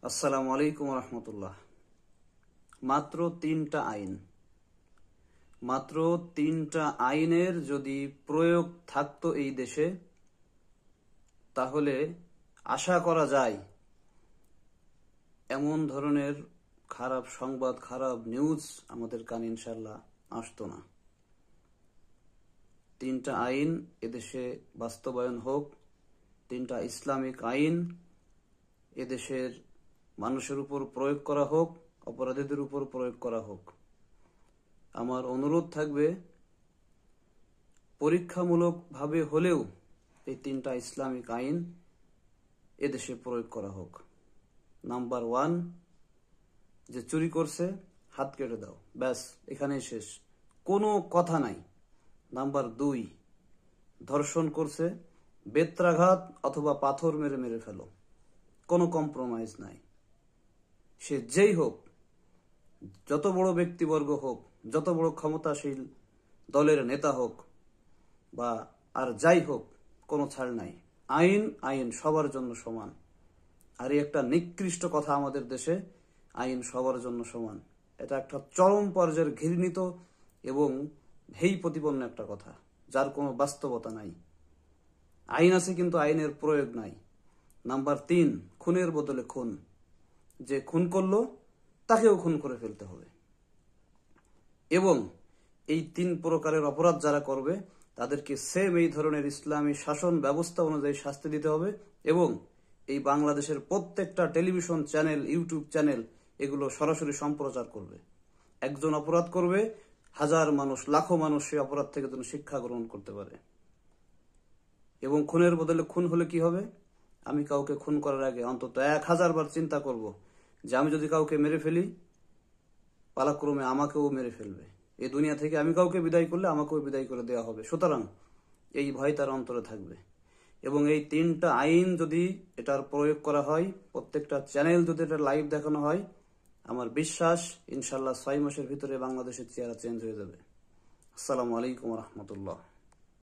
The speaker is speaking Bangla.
আসসালামু আলাইকুম রহমতুল্লাহ। মাত্র তিনটা আইনের যদি প্রয়োগ থাকতো এই দেশে, তাহলে আশা করা যায় এমন ধরনের খারাপ সংবাদ, খারাপ নিউজ আমাদের কানে ইনশাল্লাহ আসতো না। তিনটা আইন এদেশে বাস্তবায়ন হোক, তিনটা ইসলামিক আইন এদেশের মানুষের উপর প্রয়োগ করা হোক, অপরাধীদের উপর প্রয়োগ করা হোক। আমার অনুরোধ থাকবে, পরীক্ষামূলকভাবে হলেও এই তিনটা ইসলামিক আইন এদেশে প্রয়োগ করা হোক। নাম্বার 1, যে চুরি করছে হাত কেটে দাও, ব্যাস এখানেই শেষ, কোনো কথা নাই। নাম্বার 2, ধর্ষণ করছে বেত্রাঘাত অথবা পাথর মেরে মেরে ফেলো, কোনো কম্প্রোমাইজ নাই। সে যেই হোক, যত বড় ব্যক্তিবর্গ হোক, যত বড় ক্ষমতাশীল দলের নেতা হোক বা আর যাই হোক, কোনো ছাড় নাই। আইন আইন সবার জন্য সমান। আর এই একটা নিকৃষ্ট কথা আমাদের দেশে, আইন সবার জন্য সমান। এটা একটা চরম পর্যায়ের ঘৃণিত এবং হেই প্রতিপন্ন একটা কথা, যার কোনো বাস্তবতা নাই। আইন আছে কিন্তু আইনের প্রয়োগ নাই। নাম্বার 3, খুনের বদলে খুন। যে খুন করলো তাকেও খুন করে ফেলতে হবে। এবং এই 3 প্রকারের অপরাধ যারা করবে তাদেরকে সেম এই ধরনের ইসলামী শাসন ব্যবস্থা অনুযায়ী শাস্তি দিতে হবে। এবং এই বাংলাদেশের প্রত্যেকটা টেলিভিশন চ্যানেল, ইউটিউব চ্যানেল এগুলো সরাসরি সম্প্রচার করবে। একজন অপরাধ করবে, হাজার মানুষ, লাখো মানুষ সেই অপরাধ থেকে যেন শিক্ষা গ্রহণ করতে পারে। এবং খুনের বদলে খুন হলে কি হবে? আমি কাউকে খুন করার আগে অন্তত 1000 বার চিন্তা করব যে আমি যদি কাউকে মেরে ফেলি, পালাক্রমে আমাকেও মেরে ফেলবে। এই দুনিয়া থেকে আমি কাউকে বিদায় করলে আমাকেও বিদায় করে দেওয়া হবে। সুতরাং এই ভয় তার অন্তরে থাকবে। এবং এই 3টা আইন যদি এটার প্রয়োগ করা হয়, প্রত্যেকটা চ্যানেল যদি এটা লাইভ দেখানো হয়, আমার বিশ্বাস ইনশাল্লাহ 6 মাসের ভিতরে বাংলাদেশের চেহারা চেঞ্জ হয়ে যাবে। আসসালামু আলাইকুম রহমতুল্লাহ।